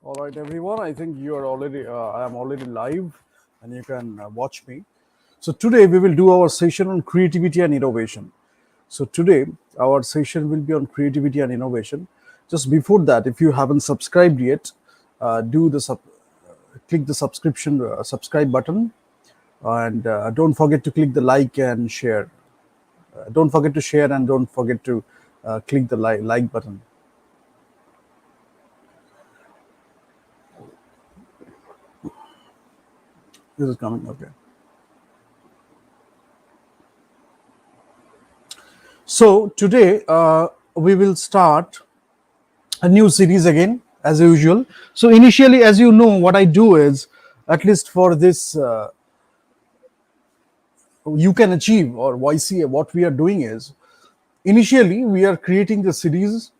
All right, everyone. I think you are already. I am already live, and you can watch me. So today we will do our session on creativity and innovation. So today our session will be on creativity and innovation. Just before that, if you haven't subscribed yet, do the click the subscribe button, and don't forget to click the like and share. Don't forget to share and don't forget to click the like button. This is coming. Okay. So today we will start a new series again as usual. So initially, as you know, what I do is, at least for this, you can achieve or YCA. What we are doing is, initially we are creating the series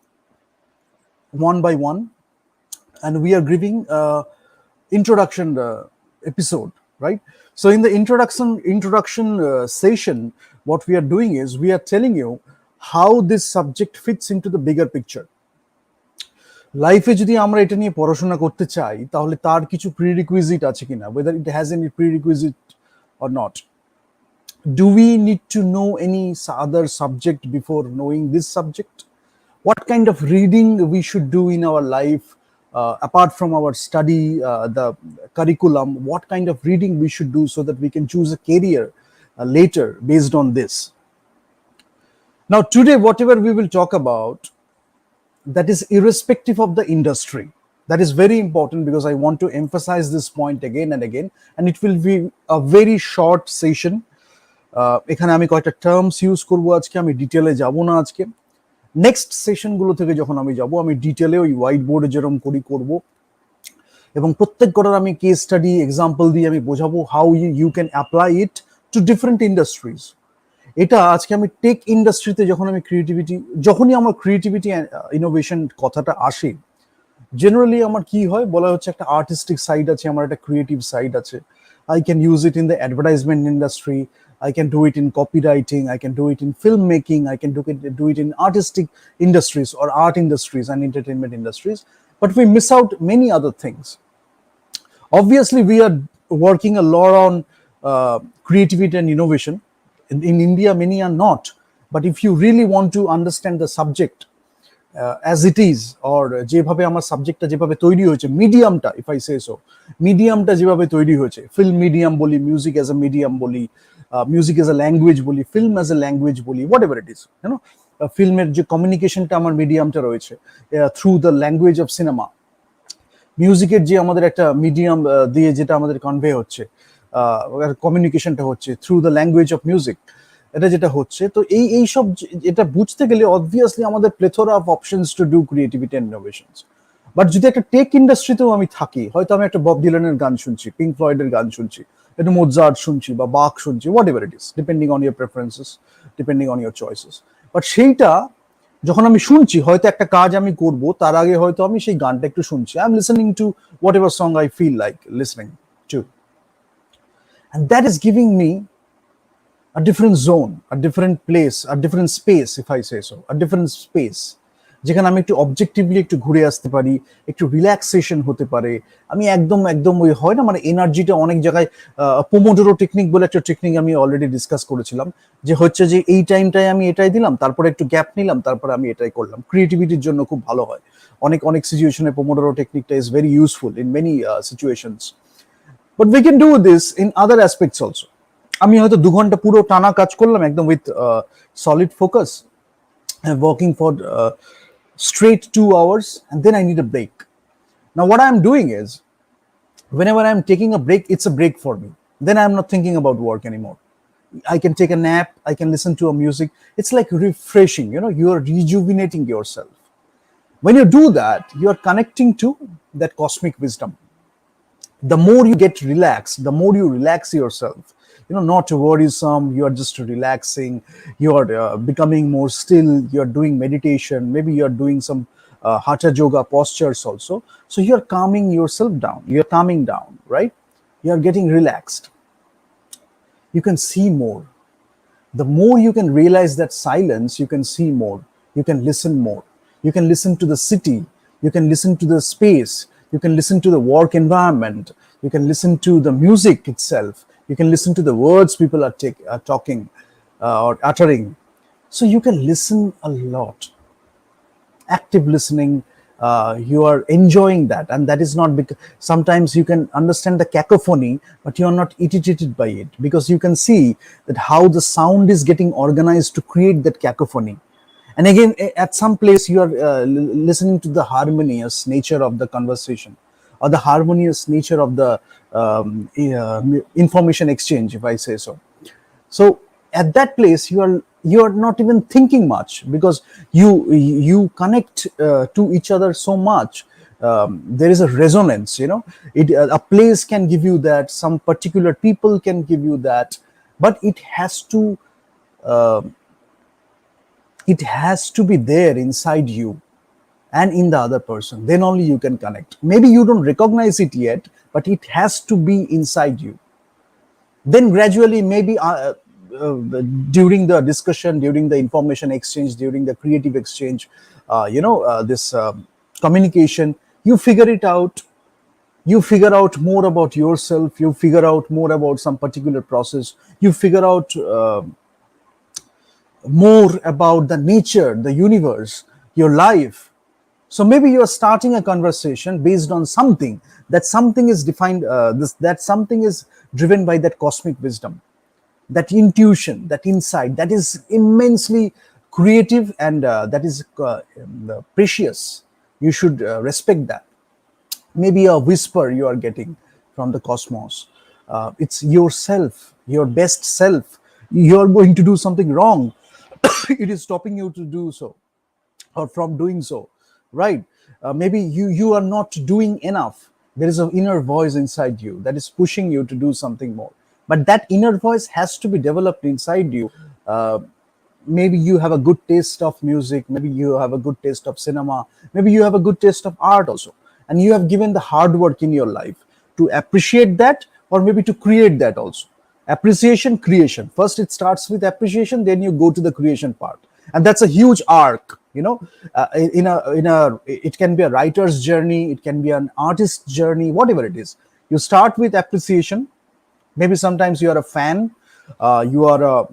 one by one, and we are giving introduction episode, right? So in the introduction session, what we are doing is we are telling you how this subject fits into the bigger picture. লাইফে যদি আমরা এটা নিয়ে পড়াশোনা করতে চাই তাহলে তার কিছু প্রিরিকুইজিট আছে কিনা, whether it has any prerequisite or not. Do we need to know any other subject before knowing this subject? What kind of reading we should do in our life, apart from our study, the curriculum? What kind of reading we should do so that we can choose a career later based on this? Now today, whatever we will talk about, that is irrespective of the industry. That is very important because I want to emphasize this point again and again, and it will be a very short session. এখানে আমি কয়েকটা terms use করব আজকে, আমি ডিটেলে যাব না আজকে। নেক্সট সেশনগুলো থেকে যখন আমি যাব, আমি ডিটেলে ওই হোয়াইট বোর্ডে যেরকম করব, এবং প্রত্যেক কটার আমি কেস স্টাডি এক্সাম্পল দিয়ে আমি বোঝাবো how you can apply it to different industries. এটা আজকে আমি টেক ইন্ডাস্ট্রিতে যখনই আমার ক্রিয়েটিভিটি ইনোভেশন কথাটা আসে, জেনারেলি আমার কি হয় বলা হচ্ছে, একটা আর্টিস্টিক সাইড আছে, আমার একটা ক্রিয়েটিভ সাইড আছে। I can use it in the advertisement industry, I can do it in copywriting, I can do it in filmmaking, I can do it in artistic industries or art industries and entertainment industries, but we miss out many other things. Obviously, we are working a lot on creativity and innovation. In India, many are not. But if you really want to understand the subject as it is, or যেভাবে আমার সাবজেক্টটা যেভাবে তৈরি হয়েছে, মিডিয়ামটা, if I say so, মিডিয়ামটা যেভাবে তৈরি হয়েছে, ফিল্ম মিডিয়াম বলি, মিউজিক অ্যাজ এ মিডিয়াম বলি, মিউজিক অ্যাজ এ ল্যাঙ্গুয়েজ বলি, ফিল্ম অ্যাজ এ ল্যাঙ্গুয়েজ বলি, whatever it is, you know, ফিল্মের যে কমিউনিকেশনটা আমার মিডিয়ামটা রয়েছে through the language of cinema, মিউজিকের যে আমাদের একটা মিডিয়াম দিয়ে যেটা আমাদের কনভে হচ্ছে, কমিউনিকেশনটা হচ্ছে through the language of music, এটা যেটা হচ্ছে। তো এই সব এটা বুঝতে গেলে অবভিয়াসলি আমাদের plethora of options to do creativity and innovations. But যদি একটা টেক ইন্ডাস্ট্রিতেও আমি থাকি, হয়তো আমি একটা বব ডিলানের গান শুনছি, পিঙ্ক ফ্লয়েডের গান শুনছি, একটু মোজার্ট শুনছি বা বাক শুনছি, what ever it is, depending on your preferences, depending on your choices. But সেইটা যখন আমি শুনছি, হয়তো একটা কাজ আমি করব, তার আগে হয়তো আমি সেই গানটা একটু শুনছি, I am listening to whatever song I feel like listening to, and that is giving me a different zone, a different place, a different space, if I say so, a different space, যেখানে আমি একটু objectively একটু ঘুরে আসতে পারি, একটু relaxation হতে পারে। আমি একদম একদম ওই হয় না, মানে এনার্জিটা অনেক জায়গায়, পোমোডোরো টেকনিক বলে একটা টেকনিক আমি অলরেডি ডিসকাস করেছিলাম, যে হচ্ছে যে এই টাইমটায় আমি এটাই দিলাম, তারপরে একটু গ্যাপ নিলাম, তারপরে আমি এটাই করলাম। ক্রিয়েটিভিটির জন্য খুব ভালো হয়, অনেক অনেক সিচুয়েশনে পোমোডোরো টেকনিকটা is very useful in many situations. But we can do this in other aspects also. আমি হয়তো 2 ঘন্টা পুরো টানা কাজ করলাম একদম with solid focus, working for straight 2 hours, and then I need a break. Now what I'm doing is, whenever I'm taking a break, it's a break for me. Then I'm not thinking about work anymore. I can take a nap, I can listen to a music. It's like refreshing, you know, you are rejuvenating yourself. When you do that, you are connecting to that cosmic wisdom. The more you get relaxed, the more you relax yourself, you know, not worrisome, you are just relaxing, you are becoming more still, you are doing meditation, maybe you are doing some hatha yoga postures also. So you are calming yourself down, you are calming down, right? You are getting relaxed, you can see more. The more you can realize that silence, you can see more, you can listen more, you can listen to the city, you can listen to the space, You can listen to the work environment. You can listen to the music itself. You can listen to the words people are talking or uttering. So you can listen a lot. Active listening, you are enjoying that, and that is not because sometimes you can understand the cacophony, but you are not irritated by it, because you can see that how the sound is getting organized to create that cacophony. And again, at some place you are listening to the harmonious nature of the conversation, or the harmonious nature of the information exchange, if I say so. So at that place you are not even thinking much, because you connect to each other so much. There is a resonance, a place can give you that, some particular people can give you that, but it has to be there inside you and in the other person, then only you can connect. Maybe you don't recognize it yet, but it has to be inside you. Then gradually, maybe during the discussion, during the information exchange, during the creative exchange, this communication, you figure it out. You figure out more about yourself. You figure out more about some particular process. You figure out more about the nature, the universe, your life. So maybe you are starting a conversation based on something. That something is defined. That something is driven by that cosmic wisdom, that intuition, that insight, that is immensely creative, and that is precious. You should respect that. Maybe a whisper you are getting from the cosmos. It's yourself, your best self. You're going to do something wrong. It is stopping you to do so, or from doing so, right? Maybe you are not doing enough. There is an inner voice inside you that is pushing you to do something more, but that inner voice has to be developed inside you. Maybe you have a good taste of music, maybe you have a good taste of cinema, maybe you have a good taste of art also, and you have given the hard work in your life to appreciate that, or maybe to create that also. Appreciation, creation, first it starts with appreciation, then you go to the creation part, and that's a huge arc. It can be a writer's journey, it can be an artist's journey, whatever it is. You start with appreciation. Maybe sometimes you are a fan, uh, you are a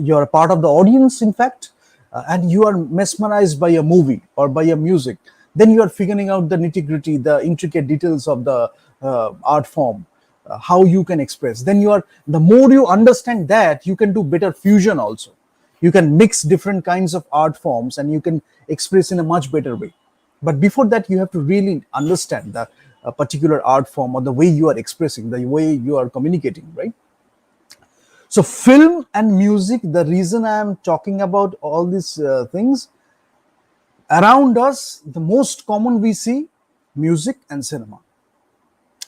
you are a part of the audience, in fact, and you are mesmerized by a movie or by a music. Then you are figuring out the nitty gritty, the intricate details of the art form, how you can express. Then the more you understand that, you can do better fusion also. You can mix different kinds of art forms and you can express in a much better way. But before that, you have to really understand that a particular art form, or the way you are expressing, the way you are communicating, right? So film and music, the reason I am talking about all these things around us, the most common we see music and cinema.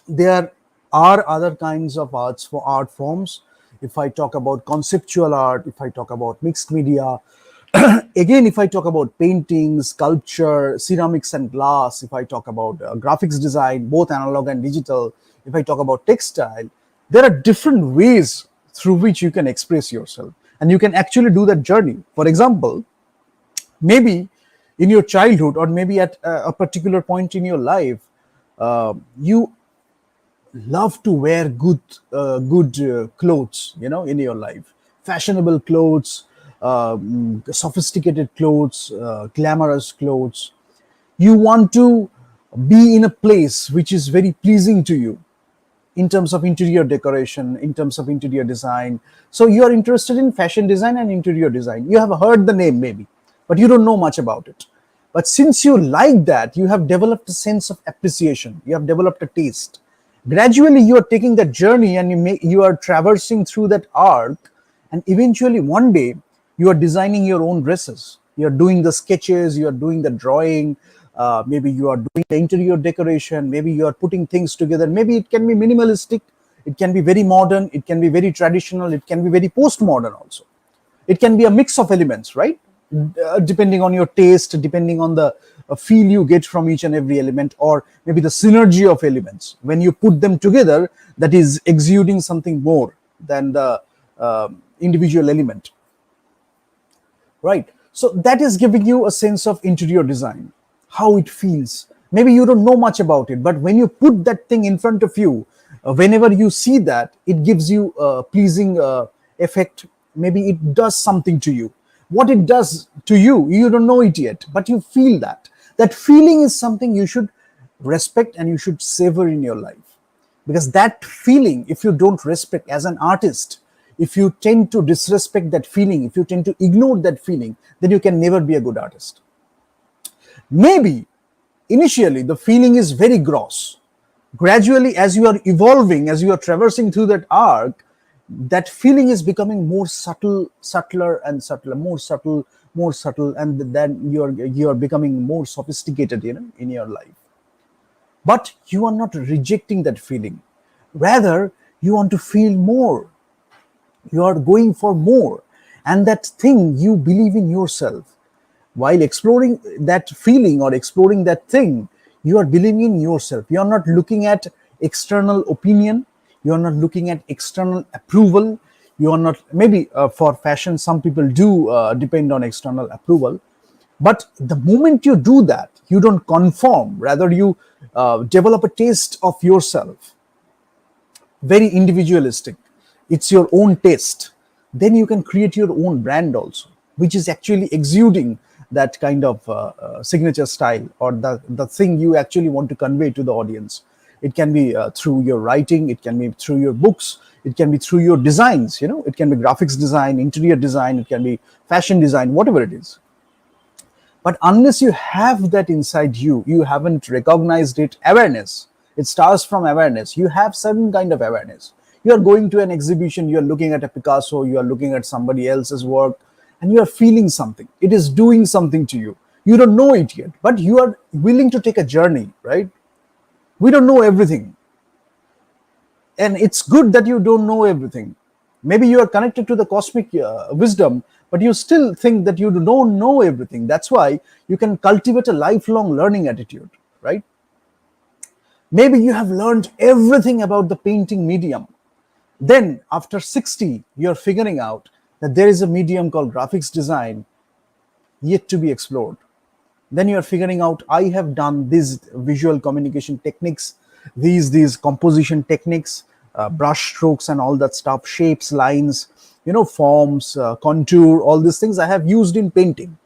There are other kinds of art forms. If I talk about conceptual art, if I talk about mixed media, again, if I talk about painting, sculpture, ceramics and glass, if I talk about graphics design, both analog and digital, if I talk about textile, there are different ways through which you can express yourself, and you can actually do that journey. For example, maybe in your childhood, or maybe at a particular point in your life, you love to wear good clothes, in your life, fashionable clothes, sophisticated clothes, glamorous clothes. You want to be in a place which is very pleasing to you, in terms of interior decoration, in terms of interior design. So you are interested in fashion design and interior design. You have heard the name maybe, but you don't know much about it. But since you like that, you have developed a sense of appreciation. You have developed a taste. Gradually, you are taking that journey, and you are traversing through that arc, and eventually one day you are designing your own dresses. You are doing the sketches, you are doing the drawing, maybe you are doing the interior decoration, maybe you are putting things together. Maybe it can be minimalistic, it can be very modern, it can be very traditional, it can be very postmodern also. It can be a mix of elements, right? Depending on your taste, depending on the feel you get from each and every element, or maybe the synergy of elements. When you put them together, that is exuding something more than the individual element, right? So that is giving you a sense of interior design, how it feels, Maybe you don't know much about it, but when you put that thing in front of you, whenever you see that, it gives you a pleasing effect. Maybe it does something to you. What it does to you, you don't know it yet, but you feel that. That feeling is something you should respect and you should savor in your life. Because that feeling, if you don't respect as an artist, if you tend to disrespect that feeling, if you tend to ignore that feeling, then you can never be a good artist. Maybe initially the feeling is very gross. Gradually, as you are evolving, as you are traversing through that arc, that feeling is becoming more subtle, subtler and subtler, more subtle, and then you are becoming more sophisticated, in your life. But you are not rejecting that feeling. Rather, you want to feel more. You are going for more. And that thing, you believe in yourself. While exploring that feeling or exploring that thing, you are believing in yourself. You are not looking at external opinion. You are not looking at external approval. You are not, maybe for fashion, some people do depend on external approval. But the moment you do that, you don't conform. Rather, you develop a taste of yourself, very individualistic. It's your own taste. Then you can create your own brand also, which is actually exuding that kind of signature style, or the thing you actually want to convey to the audience. It can be through your writing, it can be through your books, it can be through your designs. It can be graphics design, interior design, it can be fashion design, whatever it is. But unless you have that inside you, you haven't recognized it. Awareness, it starts from awareness. You have certain kind of awareness. You are going to an exhibition, you are looking at a Picasso, you are looking at somebody else's work, and you are feeling something. It is doing something to you. You don't know it yet, but you are willing to take a journey, right? We don't know everything, and it's good that you don't know everything. Maybe you are connected to the cosmic wisdom, but you still think that you don't know everything. That's why you can cultivate a lifelong learning attitude, right? Maybe you have learned everything about the painting medium. Then after 60, you're figuring out that there is a medium called graphics design yet to be explored. Then you are figuring out, I have done these visual communication techniques, these composition techniques, brush strokes and all that stuff, shapes, lines, forms, contour, all these things I have used in painting.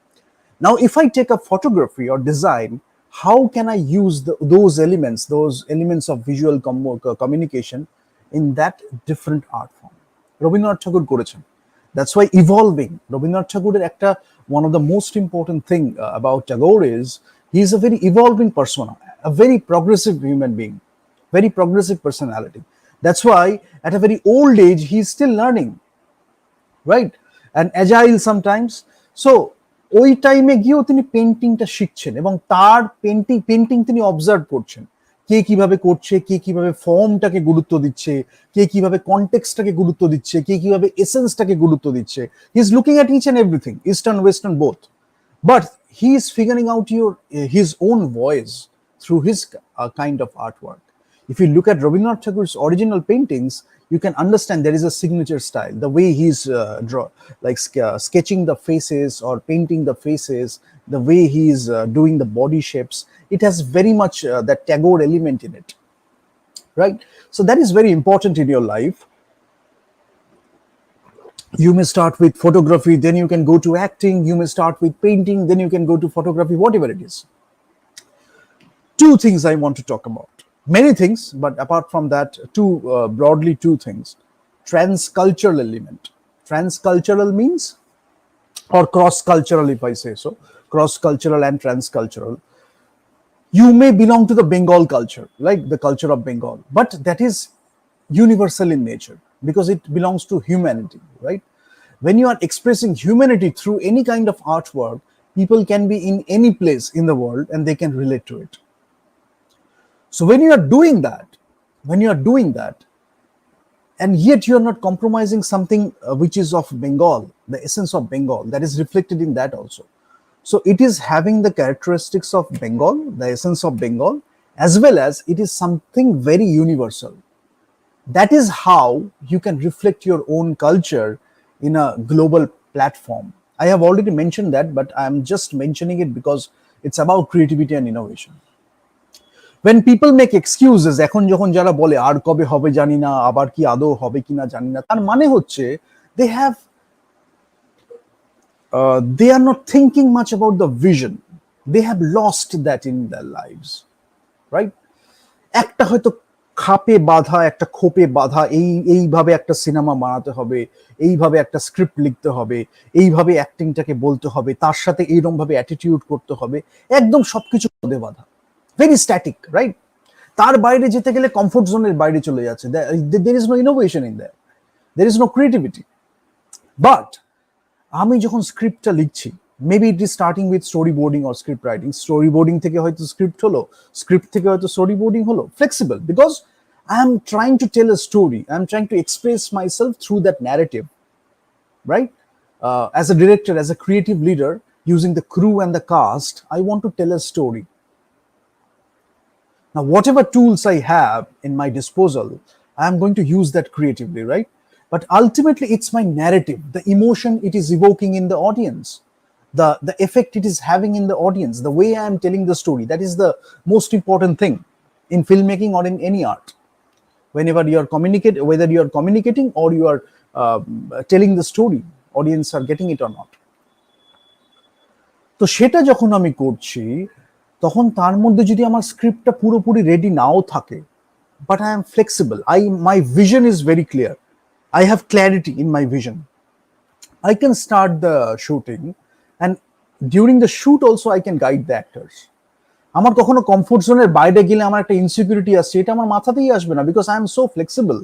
Now if I take a photography or design, how can I use those elements of visual communication in that different art form? Rabindranath Tagore করেছেন. That's why evolving. Rabindranath Tagore একটা one of the most important thing about Tagore is he is a very evolving persona, a very progressive human being, very progressive personality. That's why at a very old age he is still learning, right? And agile sometimes. So ওই টাইমে গিয়েও তিনি পেন্টিংটা শিখছেন এবং তার painting তিনি observe করছেন, কে কিভাবে করছে, কে কিভাবে ফর্মটাকে গুরুত্ব দিচ্ছে, কে কিভাবে কনটেক্সটটাকে গুরুত্ব দিচ্ছে, কে কিভাবে এসেন্সটাকে গুরুত্ব দিচ্ছে। He is looking at each and everything, eastern western both, but he is figuring out his own voice through his kind of artwork. If you look at Rabindranath Tagore's original paintings, you can understand there is a signature style. The way he's sketching the faces or painting the faces, the way he's doing the body shapes, it has very much that Tagore element in it, right? So that is very important in your life. You may start with photography, then you can go to acting. You may start with painting, then you can go to photography, whatever it is. Two things I want to talk about. Many things, but apart from that, broadly two things. Transcultural element. Transcultural means, or cross-cultural if I say so, cross-cultural and transcultural. You may belong to the Bengal culture, like the culture of Bengal, but that is universal in nature because it belongs to humanity, right? When you are expressing humanity through any kind of artwork, people can be in any place in the world and they can relate to it. So when you are doing that, and yet you are not compromising something which is of Bengal, the essence of Bengal, that is reflected in that also. So it is having the characteristics of Bengal, the essence of Bengal, as well as it is something very universal. That is how you can reflect your own culture in a global platform. I have already mentioned that, but I'm just mentioning it because it's about creativity and innovation. when people make excuses, এখন যখন যারা বলে আর কবে হবে জানি না, আবার কি আদৌ হবে কিনা জানি না, তার মানে হচ্ছে they have they are not thinking much about the vision. They have lost that in their lives, right? একটা হয়তো খাপে বাঁধা, একটা খোপে বাঁধা, এইভাবে একটা সিনেমা বানাতে হবে, এইভাবে একটা স্ক্রিপ্ট লিখতে হবে, এইভাবে অ্যাক্টিংটাকে বলতে হবে, তার সাথে এইরকম ভাবে অ্যাটিটিউড করতে হবে, একদম সবকিছু পদে বাঁধা, ভেরি স্ট্যাটিক, রাইট? তার বাইরে যেতে গেলে কমফোর্ট জোনের বাইরে চলে যাচ্ছে, there is no innovation in there is no creativity. But আমি যখন স্ক্রিপ্টটা লিখছি, maybe it is starting with story boarding or script writing, story boarding থেকে হয়তো স্ক্রিপ্ট হলো, স্ক্রিপ্ট থেকে হয়তো স্টোরি বোর্ডিং হলো, flexible, because I am trying to tell a story, I am trying to express myself through that narrative, right? As a director, as a creative leader, using the crew and the cast, I want to tell a story. Now, whatever tools I have in my disposal, I am going to use that creatively, right? But ultimately, it's my narrative, the emotion it is evoking in the audience, the effect it is having in the audience, the way I am telling the story. That is the most important thing in filmmaking or in any art. Whenever you are whether you are communicating or you are telling the story, audience are getting it or not. তো সেটা যখন আমি করছি, তখন তার মধ্যে যদি আমার স্ক্রিপ্টটা পুরোপুরি রেডি নাও থাকে, but I am flexible, my vision is very clear, I have clarity in my vision, I can start the shooting, and during the shoot also I can guide the actors. আমার কখনো comfort জোনের বাইরে গেলে আমার একটা insecurity আসছে, এটা আমার মাথাতেই আসবে না, because I am so flexible,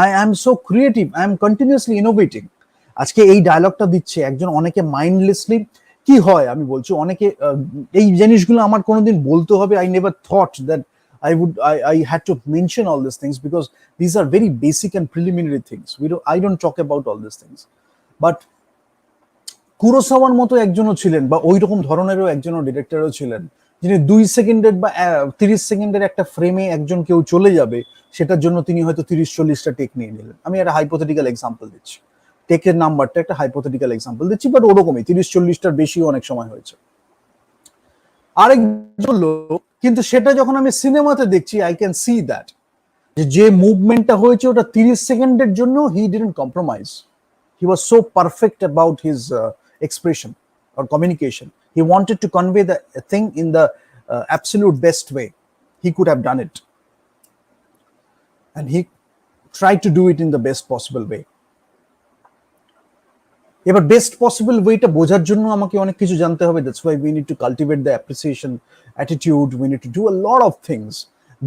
I am so creative, I am continuously innovating. আজকে এই ডায়লগটা দিচ্ছে একজন, অনেকে মাইন্ডলেসলি কি হয় আমি বলছি, অনেকে এই জিনিসগুলো আমার কোনোদিন বলতে হবে, I never thought that I had to mention all these things because these are very basic and preliminary things. I don't talk about all these things. But কুরোসাওয়ার মতো একজনও ছিলেন, বা ওই রকম ধরনেরও একজনও ডিরেক্টরও ছিলেন, যিনি 2 সেকেন্ডের বা 30 সেকেন্ডের একটা ফ্রেমে একজন কেউ চলে যাবে, সেটার জন্য তিনি হয়তো 30-40টা টেক নিয়ে নিলেন। আমি একটা হাইপোথেটিক্যাল এক্সাম্পল দিচ্ছি, টেকের নাম্বারটা একটা হাইপোথেটিক্যাল এক্সাম্পল দিচ্ছি, বাট ওরকমই 30-40টার বেশিও অনেক সময় হয়েছে। আরেকজন লোক, কিন্তু সেটা যখন আমি সিনেমাতে দেখছি, আই ক্যান সি দ্যাট যে মুভমেন্টটা হয়েছে ওটা 30 সেকেন্ডের জন্য, he didn't compromise, he was so perfect about his expression or communication. He wanted to convey the thing in the absolute best way. He could have done it. And he tried to do it in the best possible way. এবার best possible ওয়েটা বোঝার জন্য আমাকে অনেক কিছু জানতে হবে। That's why we need to cultivate the appreciation attitude, we need to do a lot of things,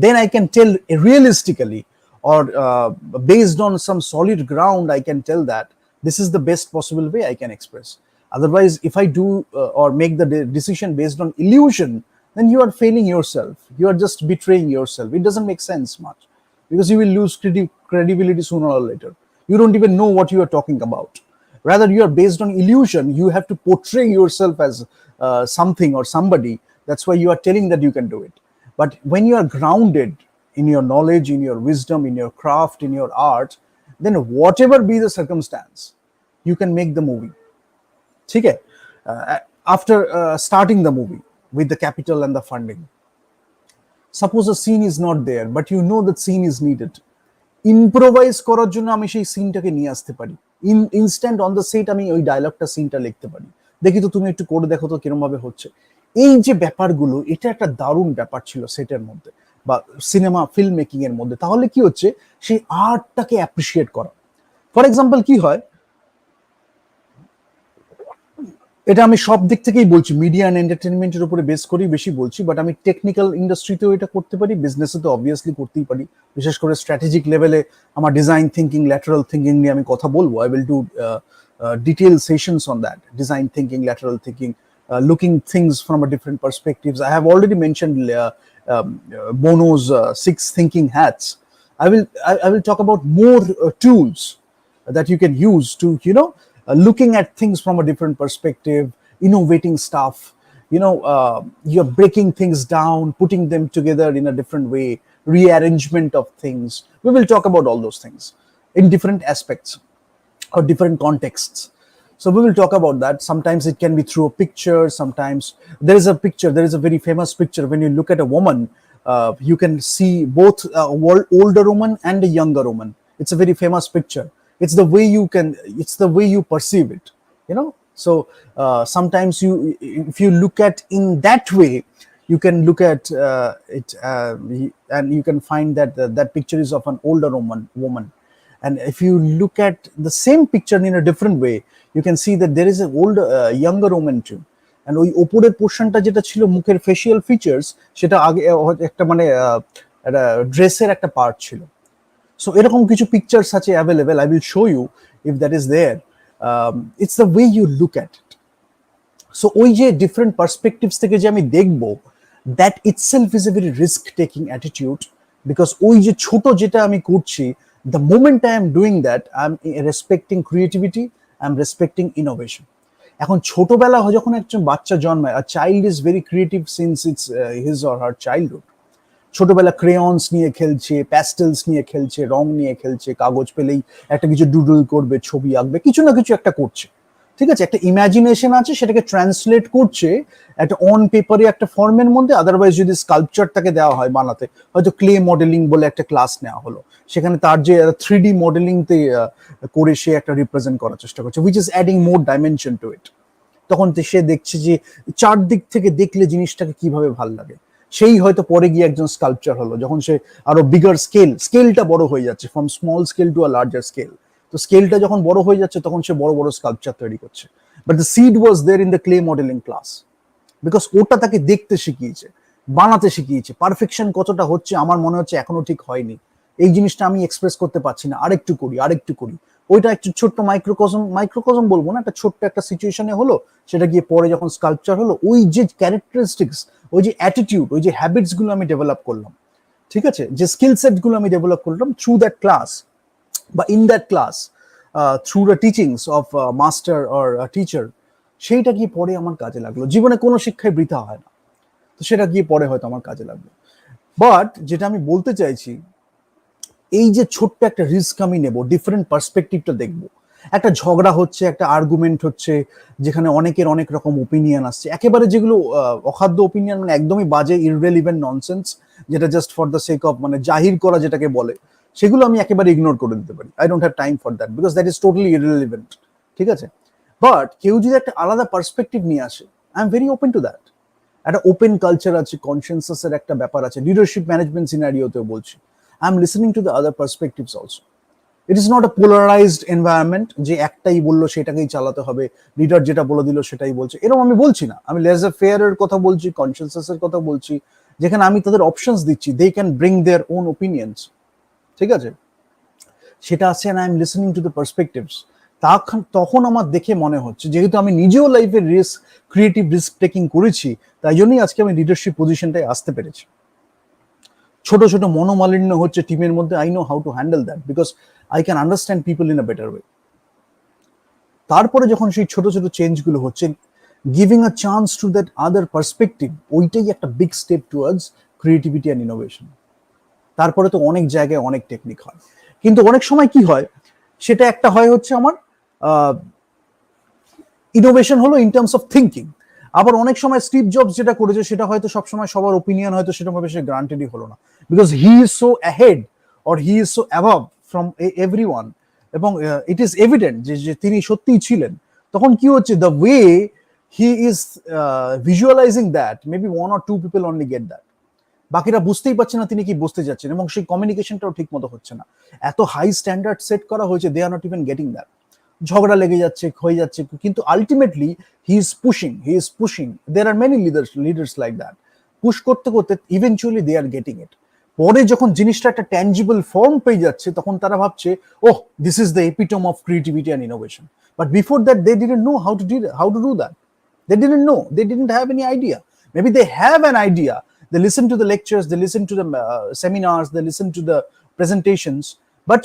then I can tell realistically or based on some solid ground, I can tell that this is the best possible way I can express. Otherwise, if I do or make the decision based on illusion, then you are failing yourself. You are just betraying yourself. It doesn't make sense much, because you will lose credibility sooner or later. You don't even know what you are talking about. Rather, you are based on illusion. You have to portray yourself as something or somebody. That's why you are telling that you can do it. But when you are grounded in your knowledge, in your wisdom, in your craft, in your art, then whatever be the circumstance, you can make the movie. Okay? After starting the movie with the capital and the funding, suppose a scene is not there, but you know that scene is needed. Improvise করার জন্য আমি সেই সিনটাকে নিয়ে আসতে পারি, instant on the set আমি ওই ডায়লগটা সিনটা লিখতে পারি, দেখি তো তুমি একটু করে দেখো তো কিরকম ভাবে হচ্ছে। এই যে ব্যাপারগুলো, এটা একটা দারুণ ব্যাপার ছিল সেটের মধ্যে বা সিনেমা ফিল্ম মেকিং এর মধ্যে। তাহলে কি হচ্ছে, সেই আর্টটাকে অ্যাপ্রিসিয়েট করা। ফর এক্সাম্পল কি হয়, এটা আমি সব দিক থেকেই বলছি, মিডিয়া অ্যান্ড এন্টারটেনমেন্টের উপরে বেস করেই বেশি বলছি, বাট আমি টেকনিক্যাল ইন্ডাস্ট্রিতেও এটা করতে পারি, বিজনেসে তো অবভিয়াসলি করতেই পারি। বিশেষ করে স্ট্র্যাটেজিক লেভেলে আমার ডিজাইন থিঙ্কিং, ল্যাটারাল থিঙ্কিং নিয়ে আমি কথা বলবো। I will do detail sessions on that, design thinking, lateral thinking, looking things from a different perspectives. I have already mentioned Bono's 6 thinking hats. I will talk about more tools that you can use to, looking at things from a different perspective, innovating stuff, you're breaking things down, putting them together in a different way, rearrangement of things. We will talk about all those things in different aspects or different contexts. So we will talk about that. Sometimes it can be through a picture. Sometimes there is a picture. There is a very famous picture. When you look at a woman, you can see both a older woman and a younger woman. It's a very famous picture. It's the way you can. It's the way you perceive it. You know. So sometimes you, if you look at in that way, you can look at it, and you can find that that picture is of an older woman. And if you look at the same picture in a different way, you can see that there is an older younger woman too. And ওই উপরের পোর্শনটা যেটা ছিল মুখের facial features, সেটা আগে একটা মানে একটা ড্রেসের একটা পার্ট ছিল। সো এরকম কিছু পিকচার্স আছে available, I will show you if that is there. It's the way you look at it. So ওই যে ডিফারেন্ট পার্সপেক্টিভস থেকে যে আমি দেখবো, that itself is a very risk taking attitude. Because ওই যে ছোট যেটা আমি করছি, the moment I am doing that, I'm respecting creativity, I'm respecting innovation. এখন ছোটবেলা যখন একজন বাচ্চা জন্মায়, a child is very creative since it's his or her childhood. ছোটবেলা ক্রেয়ন্স নিয়ে খেলছে, প্যাস্টেলস নিয়ে খেলছে, রং নিয়ে খেলছে, কাগজ পেলেই একটা কিছু ডুডল করবে, ছবি আঁকবে, কিছু না কিছু একটা করছে। ঠিক আছে, একটা ইমাজিনেশন আছে, সেটাকে ট্রান্সলেট করছে একটা অন পেপারে একটা ফর্মের মধ্যে। আদারওয়াইজ যদি স্কাল্পচার তাকে দেওয়া হয় বানাতে, হয়তো ক্লে মডেলিং বলে একটা ক্লাস নেওয়া হলো, সেখানে তার যে 3D মডেলিংতে করে সে একটা রিপ্রেজেন্ট করার চেষ্টা করছে, which is adding more dimension to it. তখন সে দেখছে যে চারদিক থেকে দেখলে জিনিসটাকে কিভাবে ভাল লাগে। সেই হয়তো পরে গিয়ে একজন স্কাল্পচার হলো, যখন সে আরো বিগার স্কেলটা বড় হয়ে যাচ্ছে, from small scale to a larger scale. তো স্কেলটা যখন বড় হয়ে যাচ্ছে, তখন সে বড় বড় স্কাল্পচার তৈরি করছে। But the seed was there in the clay modelling class, because ওটা তাকে দেখতে শিখিয়েছে, বানাতে শিখিয়েছে। পারফেকশন কতটা হচ্ছে আমার মনে হচ্ছে এখনো ঠিক হয়নি, এই জিনিসটা আমি এক্সপ্রেস করতে পারছি না, আরেকটু করি। ওইটা একটু ছোট্ট মাইক্রোকজম বলবো না, একটা ছোট্ট একটা সিচুয়েশনে হলো, সেটা গিয়ে পরে যখন স্কাল্পচার হলো, ওই যে ক্যারেক্টারিস্টিক্স, ওই যে অ্যাটিটিউড, ওই যে হ্যাবিটস গুলো আমি ডেভেলপ করলাম, ঠিক আছে, যে স্কিল সেট গুলো আমি ডেভেলপ করলাম থ্রু দ্যাট ক্লাস বা in that class, through the teachings of master or teacher, সেইটা গিয়ে পরে আমার কাজে লাগলো। জীবনে কোনো শিক্ষায় বৃথা হয় না, তো সেটা গিয়ে পরে হয়তো আমার কাজে লাগলো। বাট যেটা আমি বলতে চাইছি, এই যে ছোট্ট একটা রিস্ক আমি নেব, ডিফারেন্ট পার্সপেক্টিভটা দেখবো। একটা ঝগড়া হচ্ছে, একটা আর্গুমেন্ট হচ্ছে, যেখানে অনেকের অনেক রকম ওপিনিয়ন আসছে, একেবারে যেগুলো অখাদ্য ওপিনিয়ন, মানে একদমই বাজে, ইররেলিভেন্ট ননসেন্স, যেটা just for the sake of মানে জাহির করা যেটাকে বলে, সেগুলো আমি একেবারে ইগনোর করে দিতে পারি। I don't have time for that, because that is totally irrelevant. ঠিক আছে, বাট কেউ যদি একটা আলাদা পার্সপেক্টিভ নিয়ে আসে, I am very open to that. একটা ওপেন কালচার আছে, কনসেনসাসের একটা ব্যাপার আছে, লিডারশিপ ম্যানেজমেন্ট সিনারিওতেও বলছি, I'm listening to the other perspectives also. It is not a polarized environment যে একটাই বললো সেটাকেই চালাতে হবে, লিডার যেটা বলে দিল সেটাই বলছে, এরকম আমি বলছি না। আমি লেজার ফেয়ারের কথা বলছি, কনসেনসাসের কথা বলছি, যেখানে আমি তাদের অপশনস দিচ্ছি, they can bring their own opinions. ঠিক আছে, সেটা আছে, and I am listening to the perspectives. তখন আমার দেখে মনে হচ্ছে, যেহেতু আমি নিজেও লাইফে ক্রিয়েটিভ রিস্ক টেকিং করেছি, তাই জন্যই আজকে আমি লিডারশিপ পজিশনটায় আসতে পেরেছি। ছোট ছোট মনোমালিন্য হচ্ছে টিমের মধ্যে, I know how to handle that, because I can understand people in a better way. তারপরে যখন সেই ছোট ছোট চেঞ্জগুলো হচ্ছে, giving a chance to that other perspective, ওইটাই একটা big step towards creativity and innovation. তারপরে তো অনেক জায়গায় অনেক টেকনিক হয়, কিন্তু অনেক সময় কি হয়, সেটা একটা হয় হচ্ছে আমার ইনোভেশন হলো ইন টার্মস অফ থিঙ্কিং। আবার অনেক সময় স্টিভ জবস যেটা করেছে, সেটা হয়তো সবসময় সবার ওপিনিয়ন হয়তো সেরকমভাবে সে গ্রান্টেডই হলো না, because he is so ahead or he is so অ্যাভাব from everyone, এবং ইট ইজ এভিডেন্ট যে তিনি সত্যিই ছিলেন। তখন কি হচ্ছে, the way he is ভিজুয়ালাইজিং that, maybe 1 or 2 people only get that, বাকিরা বুঝতেই পারছে না তিনি কি বুঝতে যাচ্ছেন, এবং সেই কমিউনিকেশনটাও ঠিক মতো হচ্ছে না। এত হাই স্ট্যান্ডার্ড সেট করা হয়েছে, they are not even getting that. ঝগড়া লেগে যাচ্ছে, হয়ে যাচ্ছে, কিন্তু ultimately he is pushing. There are many leaders like that, push করতে করতে ইভেনচুয়ালি দে আর গেটিং ইট। পরে যখন জিনিসটা একটা ট্যাঞ্জিবল ফর্ম পেয়ে যাচ্ছে, তখন তারা ভাবছে, oh, this is the epitome of creativity and innovation. But before that they didn't know how to do that. They didn't know. They didn't have any idea. Maybe they have an idea. They listen to the lectures, they listen to the seminars, they listen to the presentations. But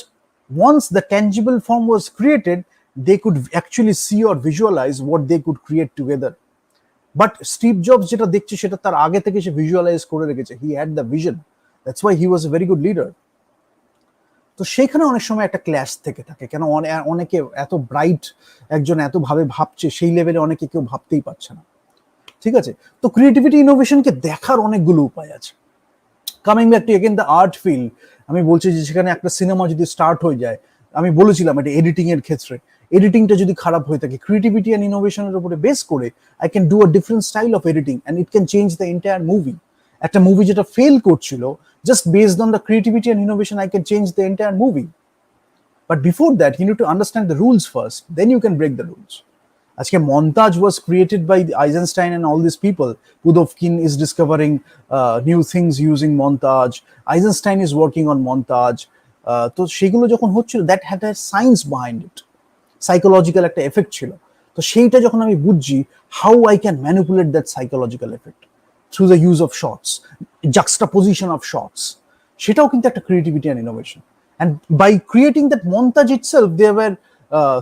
once the tangible form was created, they could actually see or visualize what they could create together. But Steve Jobs যেটা দেখছে, সেটা তার আগে থেকে সে visualise করে রেখেছে। He had the vision. That's why he was a very good leader. তো তো সেখানে অনেক সময় একটা ক্ল্যাশ থেকে থাকে, কেন অনেকে এত ব্রাইট একজন এত ভাবে ভাবছে, সেই লেভেলে অনেকে কেউ ভাবতেই পারছে না। ঠিক আছে, তো ক্রিয়েটিভিটি ইনোভেশনকে দেখার অনেকগুলো উপায় আছে। Coming back to again the art field, আমি বলছি যে সেখানে একটা সিনেমা যদি স্টার্ট হয়ে যায়, আমি বলেছিলাম এটা এডিটিং এর ক্ষেত্রে, এডিটিংটা যদি খারাপ হয়ে থাকে, ক্রিয়েটিভিটি অ্যান্ড ইনোভেশনের উপরে বেস করে I can do a different style of editing and it can change the entire movie. একটা মুভি যেটা ফেল করছিল, just based on the creativity and innovation I can change the entire movie. But before that you need to understand the rules first, then you can break the rules. আজকে montage was created by Eisenstein and all these people. Pudovkin is discovering new things using montage. Eisenstein is working on montage. তো সেগুলো যখন হচ্ছিল, that had a science behind it. Psychological একটা effect ছিল। তো সেইটা যখন আমি বুঝছি, how I can manipulate that psychological effect through the use of shots, juxtaposition of shots, সেটাও কিন্তু একটা creativity and innovation. And by creating that montage itself, they were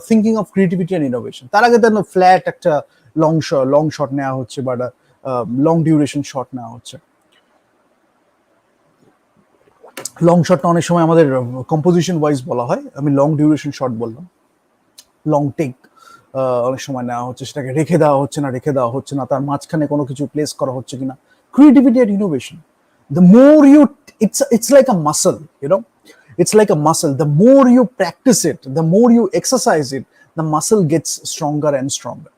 thinking of creativity and innovation. তার আগে দেন flat একটা long shot নেওয়া হচ্ছে বা long duration shot নেওয়া হচ্ছে। লং শটটা অনেক সময় আমাদের কম্পোজিশন ওয়াইজ বলা হয়, আমি লং ডিউরেশন শট বললাম। লং টেক অনেক সময় নেওয়া হচ্ছে, সেটাকে রেখে দেওয়া হচ্ছে না, তার মাঝখানে কোনো কিছু প্লেস করা হচ্ছে কিনা। Creativity and innovation, the more you, it's like a muscle, you know, it's like a muscle. The more you practice it, the more you exercise it, the muscle gets stronger and stronger.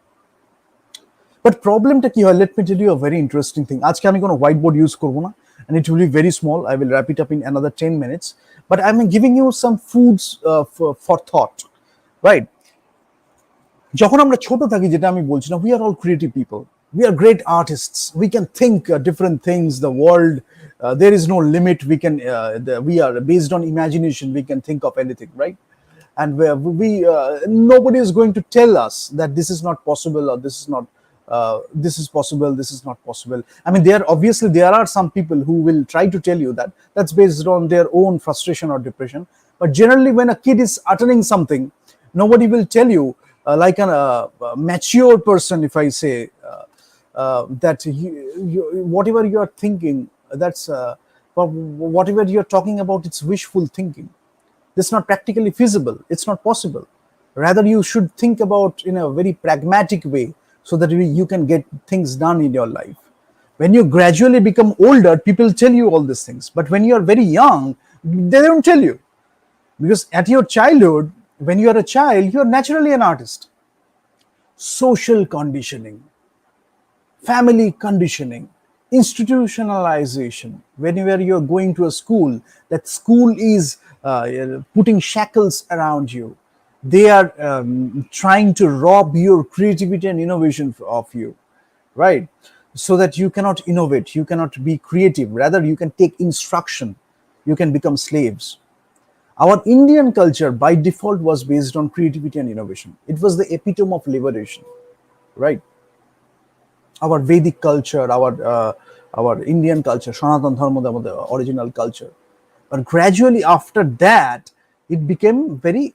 But problem ta ki hoy, let me tell you a very interesting thing. Ajke ami kono whiteboard use korbo na, and it will be very small. I will wrap it up in another 10 minutes, but I'm giving you some foods for thought, right? যখন আমরা ছোট থাকি, যেটা আমি বলছি না, we are all creative people, we are great artists, we can think different things, the world, there is no limit, we are based on imagination, we can think of anything, right? And nobody is going to tell us that this is not possible, or this is not this is possible, this is not possible. I mean, there are some people who will try to tell you that that's based on their own frustration or depression, but generally when a kid is uttering something, nobody will tell you, like a mature person, if I say that whatever you are thinking, that's whatever you're talking about, it's wishful thinking. It's not practically feasible, it's not possible. Rather, you should think about in a very pragmatic way, so that you can get things done in your life. When you gradually become older, people tell you all these things, but when you are very young, they don't tell you, because at your childhood, when you are a child, you are naturally an artist. Social conditioning, family conditioning, institutionalization, whenever you're going to a school, that school is putting shackles around you. They are trying to rob your creativity and innovation of you, right? So that you cannot innovate, you cannot be creative, rather you can take instruction, you can become slaves. Our Indian culture by default was based on creativity and innovation. It was the epitome of liberation, right? Our Vedic culture, our Indian culture, Sanatan Dharma, the original culture. But gradually after that, it became very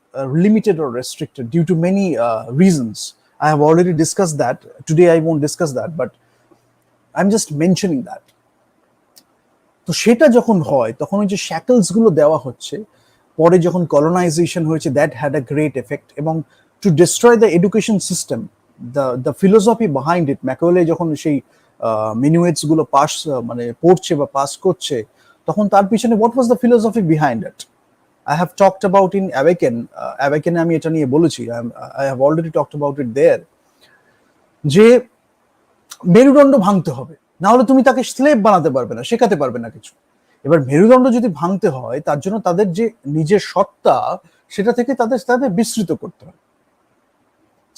limited or restricted due to many reasons. I have already discussed that. Today I won't discuss that, but I'm just mentioning that. তো সেটা যখন হয়, তখন ওই যে shekels গুলো দেওয়া হচ্ছে, পরে যখন কলোনাইজেশন হয়েছে, that had a great effect. এবং to destroy the education system, the philosophy behind it, Macaulay যখন সেই মিনুয়েটস গুলো মানে পড়ছে বা পাস করছে, তখন তার পিছনে what was the philosophy behind it? I have talked about in Awaken আমি এটা নিয়ে বলেছি, I have already talked about it there, যে মেরুদণ্ড ভাঙতে হবে, না হলে তুমি তাকে স্লেভ বানাতে পারবে না, শেখাতে পারবে না কিছু। এবার মেরুদণ্ড যদি ভাঙতে হয়, তার জন্য তাদের যে নিজের সত্তা, সেটা থেকে তাদের বিস্তৃত করতে হয়।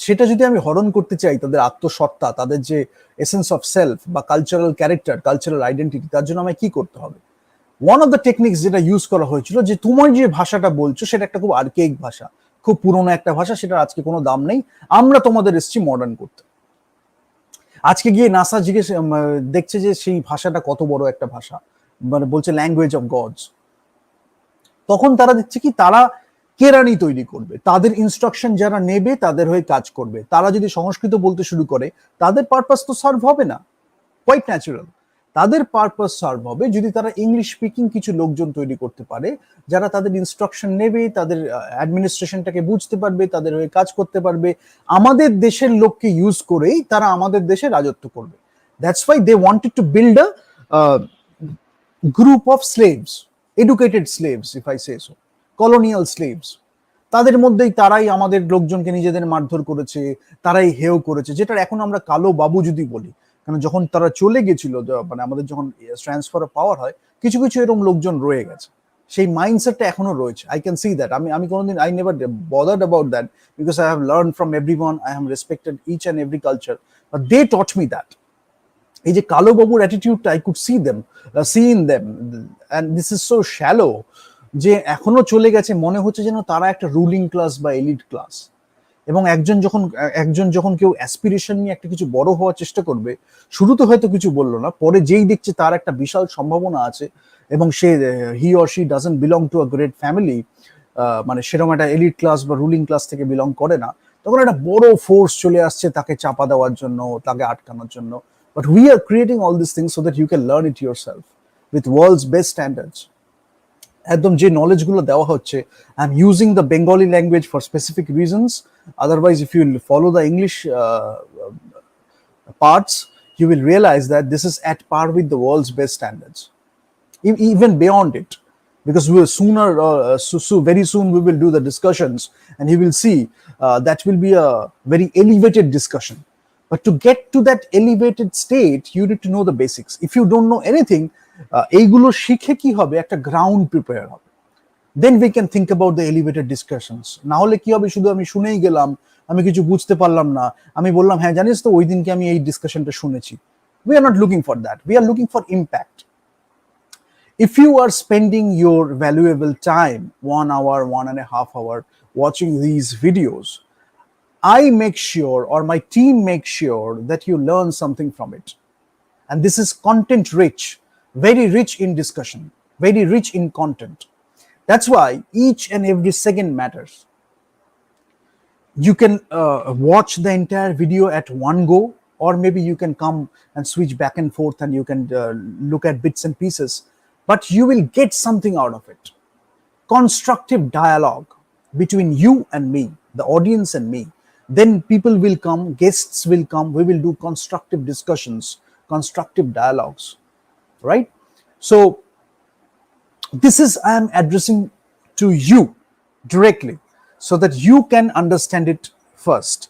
সেটা যদি আমি হরণ করতে চাই, তাদের আত্মসত্তা, তাদের যে এসেন্স অফ সেলফ বা কালচারাল ক্যারেক্টার, কালচারাল আইডেন্টিটি, তার জন্য আমায় কি করতে হবে? ওয়ান অফ দ্য টেকনিক্স যেটা ইউজ করা হয়েছিল, যে তোমার যে ভাষাটা বলছো সেটা একটা খুব আর্কেইক ভাষা, খুব পুরোনো একটা ভাষা, সেটার আজকে কোনো দাম নেই, আমরা তোমাদের এসছি মডার্ন করতে। আজকে গিয়ে নাসা দেখছে যে সেই ভাষাটা কত বড় একটা ভাষা, মানে বলছে ল্যাঙ্গুয়েজ অফ গডস। তখন তারা দেখছে কি, তারা কেরানি তৈরি করবে, তাদের ইনস্ট্রাকশন যারা নেবে তাদের হয়ে কাজ করবে। তারা যদি সংস্কৃত বলতে শুরু করে, তাদের পারপাস তো সার্ভ হবে না, কোয়াইট ন্যাচুরাল। তাদের পারপাস সার্ভ হবে যদি তারা ইংলিশ স্পিকিং কিছু লোকজন তৈরি করতে পারে, যারা তাদের ইনস্ট্রাকশন নেবে, তাদের অ্যাডমিনিস্ট্রেশনটাকে বুঝতে পারবে, তাদের হয়ে কাজ করতে পারবে, আমাদের দেশের লোককে ইউজ করেই তারা আমাদের দেশে রাজত্ব করবে। That's why they wanted to build a group of slaves, educated slaves, if I say so, colonial slaves. তাদের মধ্যেই তারাই আমাদের লোকজনকে নিজেদের মারধর করেছে, তারাই হেয় করেছে, যেটার এখন আমরা কালো বাবু যদি বলি, কারণ যখন তারা চলে গেছিল, মানে আমাদের যখন ট্রান্সফার অফ পাওয়ার হয়, কিছু কিছু এরকম লোকজন রয়ে গেছে, সেই মাইন্ডসেটটা এখনো রয়েছে। I can see that. আমি কোনোদিন I never bothered about that, because I have learn from everyone, I have respected each and every culture, but they taught me that. এই যে কালো বাবুর অ্যাটিটিউডটা, I could see in them, and this is so shallow, যে এখনো চলে গেছে, মনে হচ্ছে যেন তারা একটা রুলিং ক্লাস বা এলিট ক্লাস। এবং একজন যখন কেউ অ্যাসপিরেশন নিয়ে একটা কিছু বড় হওয়ার চেষ্টা করবে, শুরুতে হয়তো কিছু বললো না, পরে যেই দেখছে তার একটা বিশাল সম্ভাবনা আছে এবং সে he or she doesn't belong to a great family, মানে সেরকম একটা এলিট ক্লাস বা রুলিং ক্লাস থেকে বিলং করে না, তখন একটা বড় ফোর্স চলে আসছে তাকে চাপা দেওয়ার জন্য, তাকে আটকানোর জন্য। But we are creating all this things so that you can learn it yourself with world's best standards. একদম যে নলেজগুলো দেওয়া হচ্ছে, I am using the Bengali language for specific reasons, otherwise if you follow the English parts, you will realize that this is at par with the world's best standards, even beyond it, because we will sooner, very soon we will do the discussions, and you will see that will be a very elevated discussion. But to get to that elevated state, you need to know the basics. If you don't know anything, এইগুলো শিখে কি হবে, একটা ground prepare হবে, then we can think about the elevated discussions. না হলে কি হবে, শুধু আমি শুনেই গেলাম, আমি কিছু বুঝতে পারলাম না, আমি বললাম হ্যাঁ জানিস তো ওই দিনকে আমি এই ডিসকাশনটা শুনেছি। We are not looking for that, we are looking for impact. If you are spending your valuable time, 1 hour, 1.5 hour watching these videos, I make sure, or my team makes sure, that you learn something from it. And this is content rich, very rich in discussion, very rich in content. That's why each and every second matters. You can watch the entire video at one go, or maybe you can come and switch back and forth and you can look at bits and pieces, but you will get something out of it. Constructive dialogue between you and me, the audience and me. Then people will come, guests will come, we will do constructive discussions, constructive dialogues, right? So this is, I am addressing to you directly so that you can understand it first.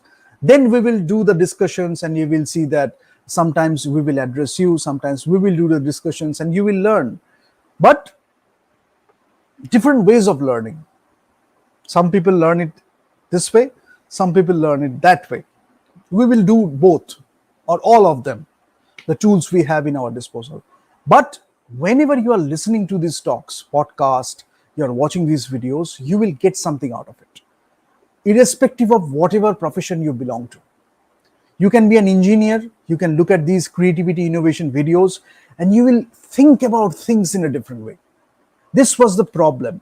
Then we will do the discussions, and you will see that sometimes we will address you, sometimes we will do the discussions, and you will learn. But different ways of learning. Some people learn it this way, some people learn it that way. We will do both, or all of them, the tools we have in our disposal. But whenever you are listening to these talks, podcast, you are watching these videos, you will get something out of it, irrespective of whatever profession you belong to. You can be an engineer, you can look at these creativity innovation videos, and you will think about things in a different way. This was the problem.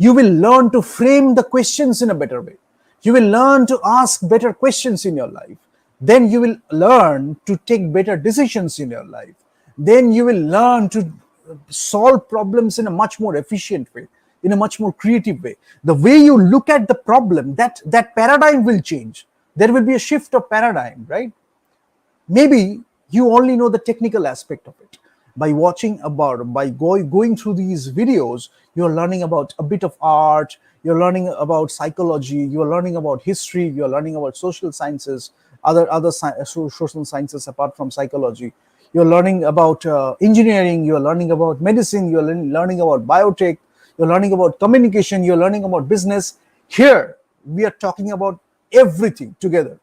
You will learn to frame the questions in a better way. You will learn to ask better questions in your life. Then you will learn to take better decisions in your life. Then you will learn to solve problems in a much more efficient way, in a much more creative way. The way you look at the problem, that paradigm will change. There will be a shift of paradigm, right? Maybe you only know the technical aspect of it. By watching about, by going through these videos, you're learning about a bit of art, you're learning about psychology, you're learning about history, you're learning about social sciences, other social sciences apart from psychology. You're learning about engineering, you're learning about medicine, you're learning about biotech, you're learning about communication, you're learning about business. Here, we are talking about everything together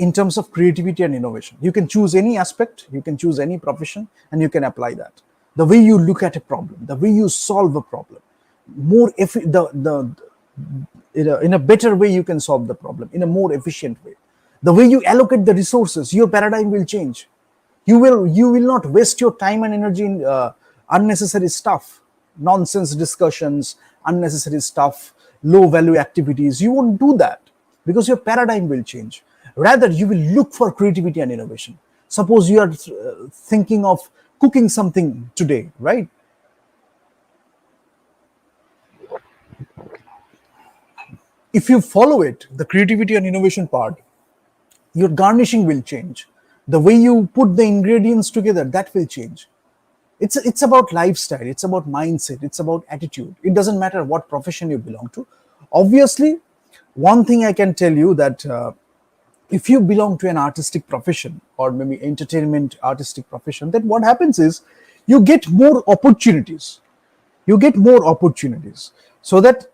in terms of creativity and innovation. You can choose any aspect, you can choose any profession, and you can apply that. The way you look at a problem, the way you solve a problem, in a better way you can solve the problem, in a more efficient way. The way you allocate the resources, your paradigm will change. You will not waste your time and energy in unnecessary stuff, nonsense discussions, unnecessary stuff, low value activities. You won't do that because your paradigm will change. Rather, you will look for creativity and innovation. Suppose you are thinking of cooking something today, right? If you follow it, the creativity and innovation part, your garnishing will change. The way you put the ingredients together, that will change. It's about lifestyle, it's about mindset, it's about attitude. It doesn't matter what profession you belong to. Obviously, one thing I can tell you that if you belong to an artistic profession or maybe entertainment artistic profession, then what happens is you get more opportunities. You get more opportunities, so that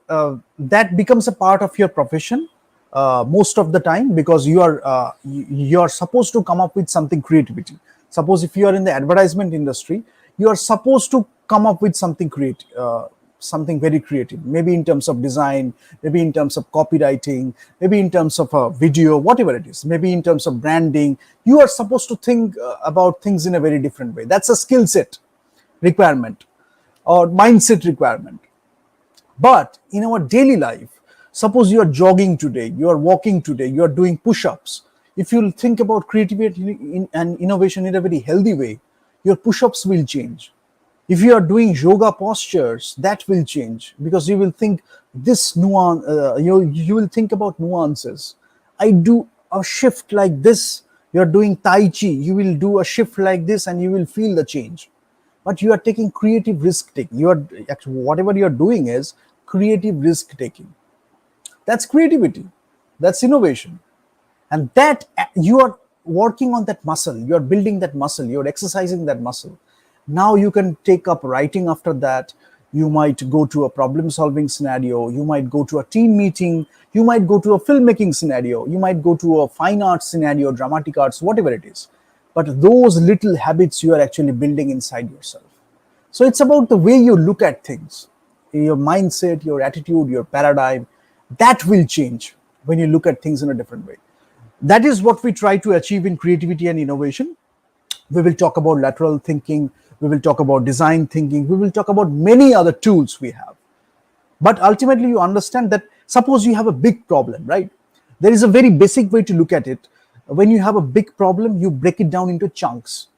that becomes a part of your profession most of the time, because you are supposed to come up with something creativity. Suppose if you are in the advertisement industry, you are supposed to come up with something creative, something very creative, maybe in terms of design, maybe in terms of copywriting, maybe in terms of a video, whatever it is, maybe in terms of branding. You are supposed to think about things in a very different way. That's a skill set requirement or mindset requirement. But in our daily life, suppose you are jogging today, you are walking today, you are doing push-ups. If you think about creativity and innovation in a very healthy way, your push-ups will change. If you are doing yoga postures, that will change, because you will think this nuance. You will think about nuances. I do a shift like this. You are doing tai chi. You will do a shift like this, and you will feel the change. But you are taking creative risk taking. You are actually, whatever you are doing is creative risk taking. That's creativity. That's innovation. And that you are working on that muscle, you are building that muscle, you are exercising that muscle. Now you can take up writing after that. You might go to a problem solving scenario, you might go to a team meeting, you might go to a filmmaking scenario, you might go to a fine arts scenario, dramatic arts, whatever it is. But those little habits you are actually building inside yourself. So it's about the way you look at things, your mindset, your attitude, your paradigm. That will change when you look at things in a different way. That is what we try to achieve in creativity and innovation. We will talk about lateral thinking, we will talk about design thinking, we will talk about many other tools we have. But ultimately, you understand that suppose you have a big problem, right? There is a very basic way to look at it. When you have a big problem, you break it down into chunks.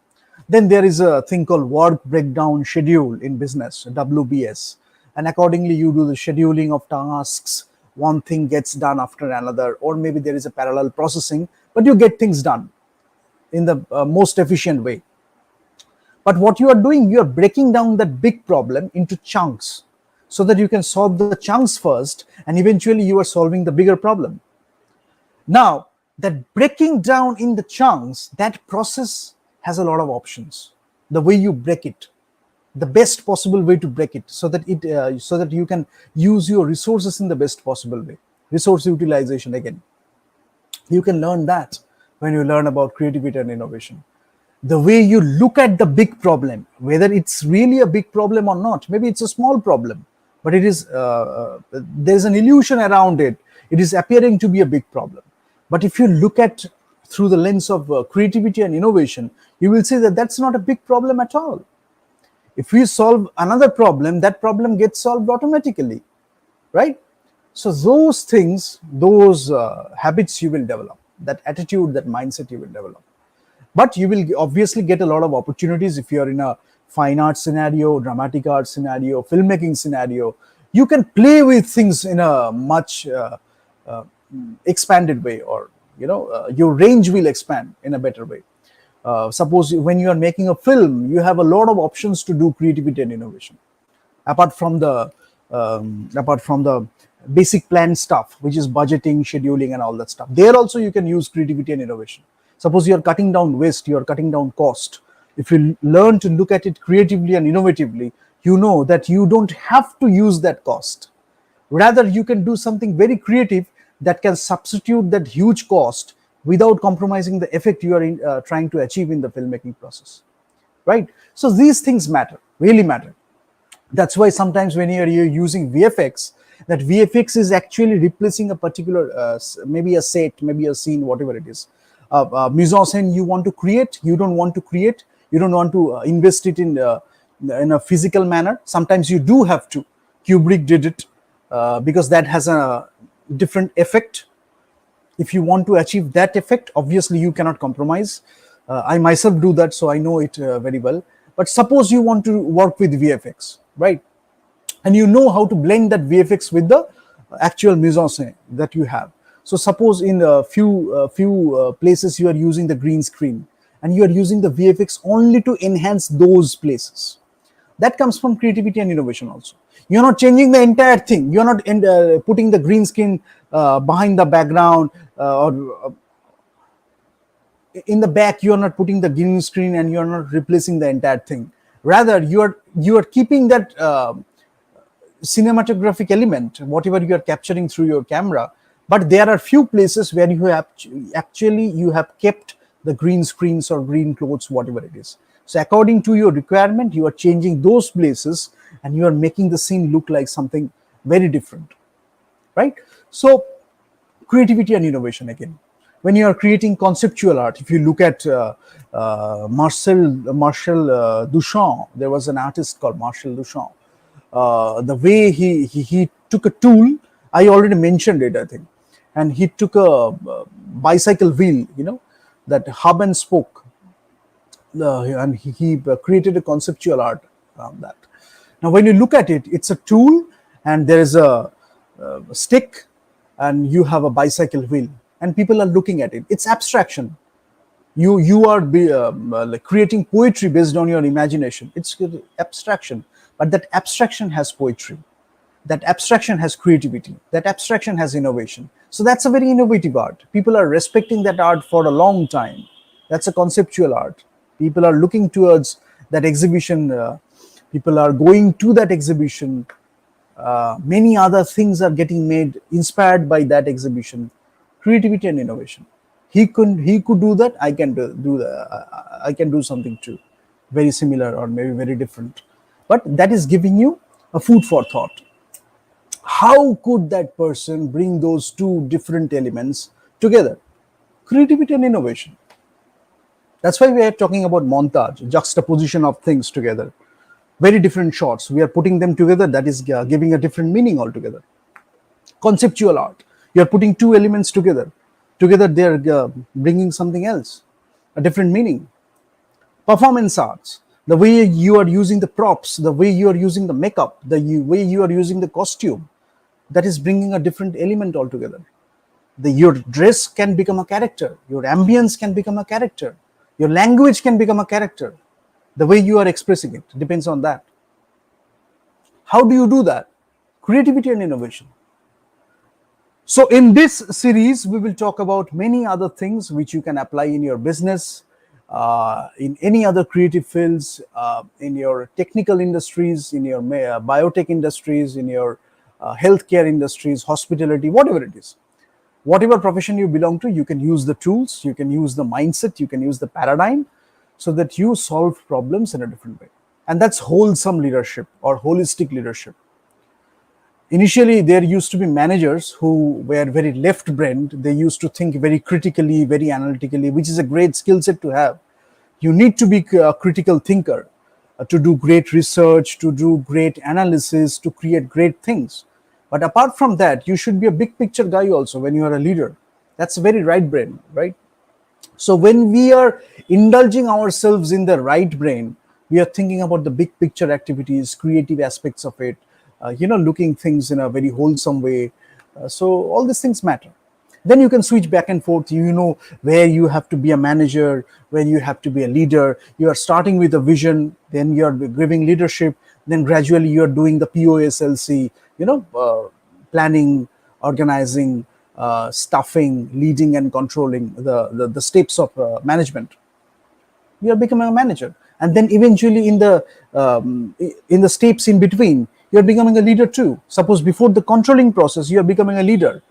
Then there is a thing called work breakdown schedule in business, WBS. And accordingly, you do the scheduling of tasks. One thing gets done after another, or maybe there is a parallel processing, but you get things done in the most efficient way. But what you are doing, you are breaking down that big problem into chunks so that you can solve the chunks first, and eventually you are solving the bigger problem. Now, that breaking down in the chunks, that process has a lot of options. The way you break it, the best possible way to break it, so that so that you can use your resources in the best possible way. Resource utilization again. You can learn that when you learn about creativity and innovation. The way you look at the big problem, whether it's really a big problem or not, maybe it's a small problem, but it is there's an illusion around it. It is appearing to be a big problem. But if you look at through the lens of creativity and innovation, you will see that that's not a big problem at all. If we solve another problem, that problem gets solved automatically, right? So those things, those habits you will develop, that attitude, that mindset you will develop. But you will obviously get a lot of opportunities if you are in a fine art scenario, dramatic art scenario, filmmaking scenario. You can play with things in a much expanded way, or your range will expand in a better way. Suppose when you are making a film, you have a lot of options to do creativity and innovation. Apart from the basic plan stuff, which is budgeting, scheduling, and all that stuff, there also you can use creativity and innovation. Suppose you are cutting down waste, you are cutting down cost. If you learn to look at it creatively and innovatively, you know that you don't have to use that cost. Rather, you can do something very creative that can substitute that huge cost without compromising the effect you are trying to achieve in the filmmaking process, right? So these things matter, really matter. That's why sometimes when you're using VFX, that VFX is actually replacing a particular, maybe a set, maybe a scene, whatever it is. Mise en scène you want to create, you don't want to create, you don't want to invest it in a physical manner. Sometimes you do have to. Kubrick did it because that has a different effect. If you want to achieve that effect, obviously you cannot compromise. I myself do that, so I know it very well. But suppose you want to work with VFX, right? And you know how to blend that VFX with the actual mise en scène that you have. So suppose in a few places you are using the green screen, and you are using the VFX only to enhance those places. That comes from creativity and innovation also. You're not changing the entire thing. You're not putting the green screen behind the background, or in the back. You're not putting the green screen and you're not replacing the entire thing. Rather, you are keeping that cinematographic element, whatever you are capturing through your camera. But there are few places where you have actually you have kept the green screens or green clothes, whatever it is. So according to your requirement, you are changing those places, and you are making the scene look like something very different, right? So creativity and innovation again. When you are creating conceptual art, if you look at Marcel Duchamp, there was an artist called Marcel Duchamp. The way he took a tool, I already mentioned it, I think, and he took a bicycle wheel, that hub and spoke, and he created a conceptual art around that. Now, when you look at it, it's a tool, and there is a stick, and you have a bicycle wheel, and people are looking at it. It's abstraction. You are like creating poetry based on your imagination. It's abstraction, but that abstraction has poetry. That abstraction has creativity. That abstraction has innovation. So that's a very innovative art. People are respecting that art for a long time. That's a conceptual art. People are looking towards that exhibition. People are going to that exhibition. Many other things are getting made inspired by that exhibition. Creativity and innovation. He could do that. I can do that. I can do something too, very similar or maybe very different. But that is giving you a food for thought. How could that person bring those two different elements together? Creativity and innovation. That's why we are talking about montage, juxtaposition of things together. Very different shots. We are putting them together. That is giving a different meaning altogether. Conceptual art. You are putting two elements together. Together, they are bringing something else, a different meaning. Performance arts. The way you are using the props, the way you are using the makeup, way you are using the costume, that is bringing a different element altogether. Your dress can become a character. Your ambience can become a character. Your language can become a character. The way you are expressing it depends on that. How do you do that? Creativity and innovation. So in this series, we will talk about many other things which you can apply in your business, in any other creative fields, in your technical industries, in your biotech industries, in your healthcare industries, hospitality, whatever it is. Whatever profession you belong to, you can use the tools, you can use the mindset, you can use the paradigm, so that you solve problems in a different way. And that's wholesome leadership or holistic leadership. Initially, there used to be managers who were very left-brained. They used to think very critically, very analytically, which is a great skill set to have. You need to be a critical thinker to do great research, to do great analysis, to create great things. But apart from that, you should be a big picture guy also when you are a leader. That's very right brain, right? So when we are indulging ourselves in the right brain, we are thinking about the big picture activities, creative aspects of it, looking things in a very wholesome way. So all these things matter. Then you can switch back and forth. You know where you have to be a manager, where you have to be a leader. You are starting with a vision, then you are giving leadership, then gradually you are doing the POSLC, planning, organizing, staffing, leading and controlling the steps of management. You are becoming a manager, and then eventually in the steps in between, you are becoming a leader too. Suppose before the controlling process, you are becoming a leader.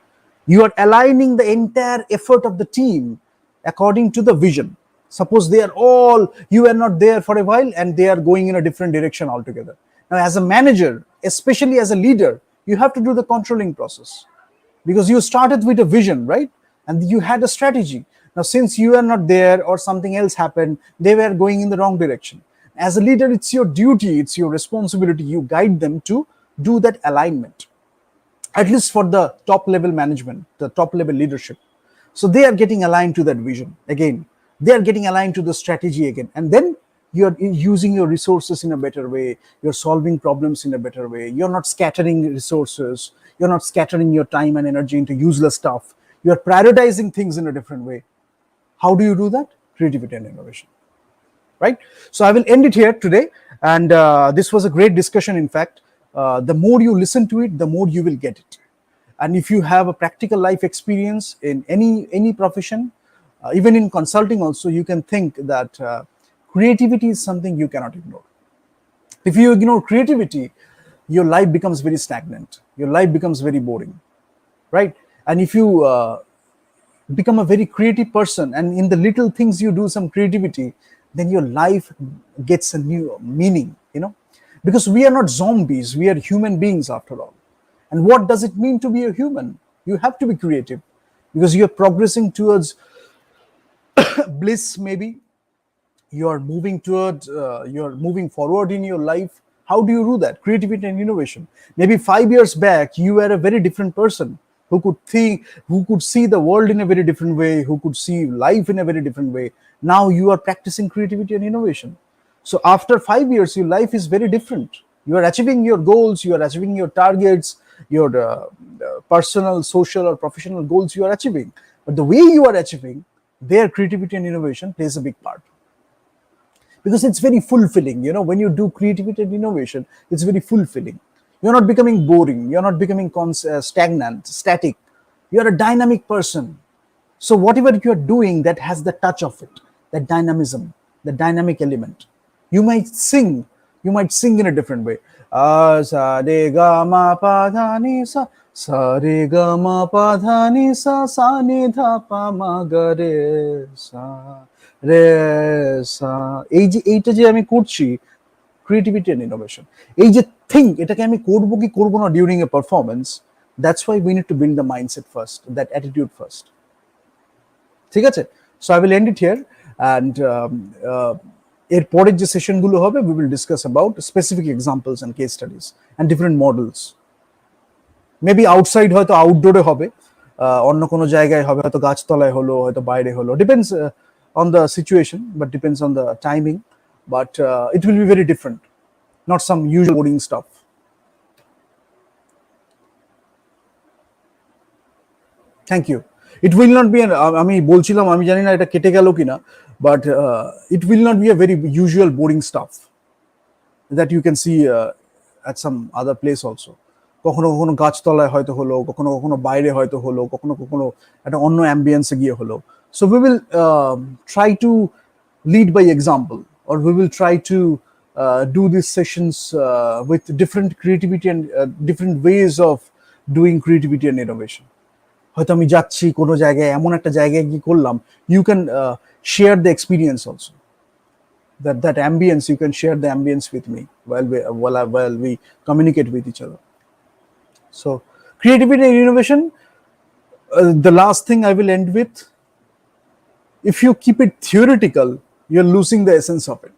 You are aligning the entire effort of the team according to the vision. Suppose you are not there for a while and they are going in a different direction altogether. Now, as a manager, especially as a leader, you have to do the controlling process, because you started with a vision, right? And you had a strategy. Now, since you are not there or something else happened, they were going in the wrong direction. As a leader, it's your duty, it's your responsibility. You guide them to do that alignment, at least for the top level management, the top level leadership. So they are getting aligned to that vision. Again, they are getting aligned to the strategy again, and then you're using your resources in a better way, you're solving problems in a better way, you're not scattering resources, you're not scattering your time and energy into useless stuff, you're prioritizing things in a different way. How do you do that? Creativity and innovation, right? So I will end it here today, and this was a great discussion. In fact, the more you listen to it, the more you will get it. And if you have a practical life experience in any profession, even in consulting also, you can think that creativity is something you cannot ignore. If you ignore creativity, your life becomes very stagnant, your life becomes very boring, right? And if you become a very creative person, and in the little things you do some creativity, then your life gets a new meaning, because we are not zombies, we are human beings after all. And what does it mean to be a human? You have to be creative, because you're progressing towards bliss. Maybe you're moving towards you're moving forward in your life. How do you do that? Creativity and innovation. Maybe 5 years back you were a very different person, who could think, who could see the world in a very different way, who could see life in a very different way. Now you are practicing creativity and innovation. So after 5 years your life is very different. You are achieving your goals, you are achieving your targets, your personal, social or professional goals you are achieving. But the way you are achieving, their creativity and innovation plays a big part, because it's very fulfilling. When you do creativity and innovation, it's very fulfilling. You're not becoming boring, you're not becoming stagnant, static. You're a dynamic person. So whatever you're doing, that has the touch of it, that dynamism, the dynamic element. You might sing in a different way. Sa re ga ma pa dha ni sa re ga ma pa dha ni sa ni dha pa ma ga re sa রে সা। এইটা যে আমি করছি, creativity and innovation, এই যে think, এটাকে আমি করবো কি করবো না during a performance, that's why we need to build the mindset first, that attitude first. ঠিক আছে? So I will end it here, and এর পরের যে সেশনগুলো হবে, we will discuss about specific examples and case studies and different models. Maybe outside, হয়তো আউটডোরে হবে, অন্য কোনো জায়গায় হবে, হয়তো গাছতলায় হলো, হয়তো বাইরে হলো, depends on the situation, but depends on the timing. But it will be very different, not some usual boring stuff. Thank you. It will not be আমি বলছিলাম, আমি জানি না এটা কেটে গেল কিনা, but it will not be a very usual boring stuff that you can see at some other place also. কখনো কখনো গাছতলায় হয়তো হলো, কখনো কখনো বাইরে হয়তো হলো, কখনো কখনো একটা অন্য অ্যাম্বিয়েন্সে গিয়ে হলো। So we will try to lead by example, or we will try to do these sessions with different creativity and different ways of doing creativity and innovation. হয়তো আমি যাচ্ছি কোনো জায়গায়, এমন একটা জায়গায় গিয়ে করলাম, you can share the experience also. That ambience, you can share the ambience with me while we communicate with each other. So creativity and innovation, the last thing I will end with, if you keep it theoretical, you're losing the essence of it.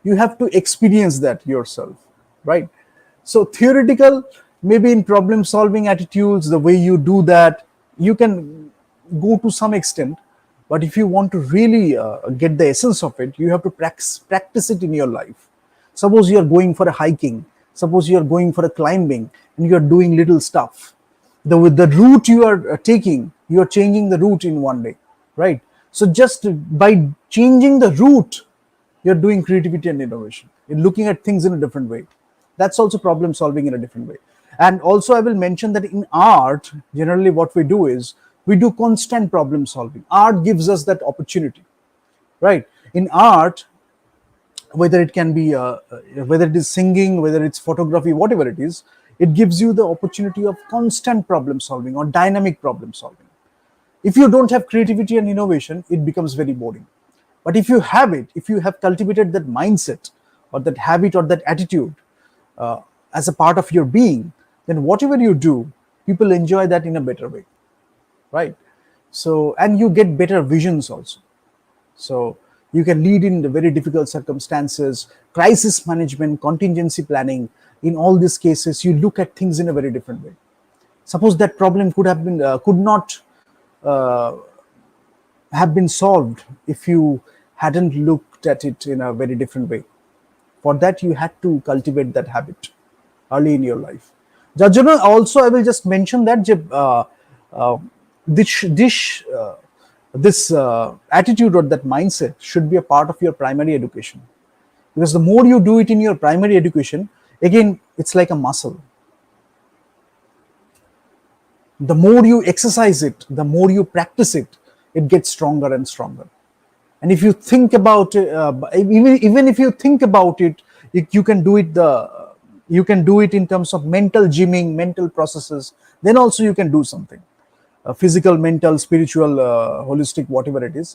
You have to experience that yourself, right? So theoretical, maybe in problem solving attitudes, the way you do that, you can go to some extent. But if you want to really get the essence of it, you have to practice it in your life. Suppose you are going for a hiking, suppose you are going for a climbing, and you are doing little stuff. The route you are taking, you are changing the route in one day, right? So just by changing the route, you're doing creativity and innovation. You're looking at things in a different way. That's also problem solving in a different way. And also I will mention that in art, generally what we do is we do constant problem solving. Art gives us that opportunity, right? In art, whether it can be whether it is singing, whether it's photography, whatever it is, it gives you the opportunity of constant problem solving or dynamic problem solving. If you don't have creativity and innovation, it becomes very boring. But if you have it, if you have cultivated that mindset or that habit or that attitude as a part of your being, then whatever you do, people enjoy that in a better way, right? So, and you get better visions also. So you can lead in the very difficult circumstances, crisis management, contingency planning. In all these cases, you look at things in a very different way. Suppose that problem could have been could not have been solved if you hadn't looked at it in a very different way. For that, you had to cultivate that habit early in your life. যার জন্য also I will just mention that যে uh, this this this attitude or that mindset should be a part of your primary education, because the more you do it in your primary education, again it's like a muscle. The more you exercise it, the more you practice it, it gets stronger and stronger. And if you think about it, even if you think about it, you can do it you can do it in terms of mental gymming, mental processes. Then also you can do something, physical, mental, spiritual, holistic, whatever it is.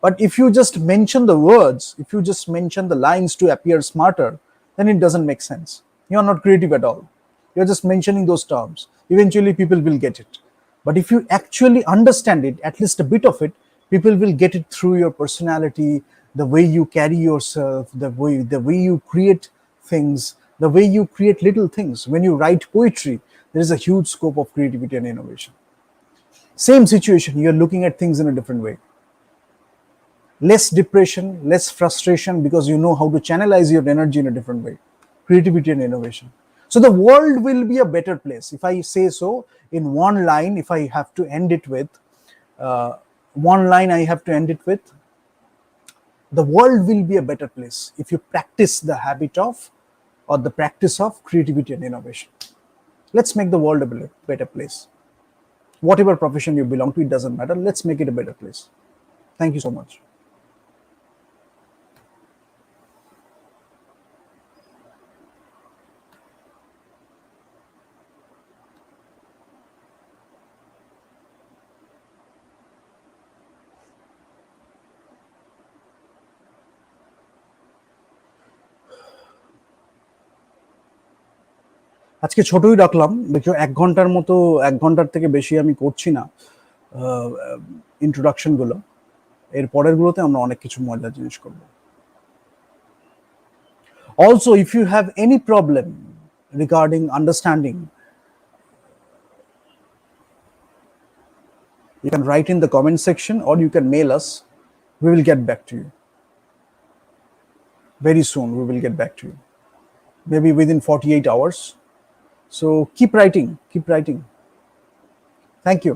But if you just mention the words, if you just mention the lines to appear smarter, then it doesn't make sense. You are not creative at all. You're just mentioning those terms. Eventually, people will get it. But if you actually understand it, at least a bit of it, people will get it through your personality, the way you carry yourself, the way you create things, the way you create little things. When you write poetry, there is a huge scope of creativity and innovation. Same situation, you're looking at things in a different way. Less depression, less frustration, because you know how to channelize your energy in a different way. Creativity and innovation. So the world will be a better place. If I say so in one line, if I have to end it with, one line I have to end it with, the world will be a better place if you practice the habit of, or the practice of, creativity and innovation. Let's make the world a better place. Whatever profession you belong to, it doesn't matter. Let's make it a better place. Thank you so much. আজকে ছোটই রাখলাম, দেখো 1 ঘন্টার মতো, 1 ঘন্টার থেকে বেশি আমি করছি না ইন্ট্রোডাকশন গুলো। এর পরের গুলোতে আমরা অনেক কিছু মজার জিনিস করব। Also, if you have any problem regarding understanding, you can write in the comment section or you can mail us. We will get back to you. Very soon we will get back to you. Maybe within 48 hours. So keep writing, keep writing. Thank you.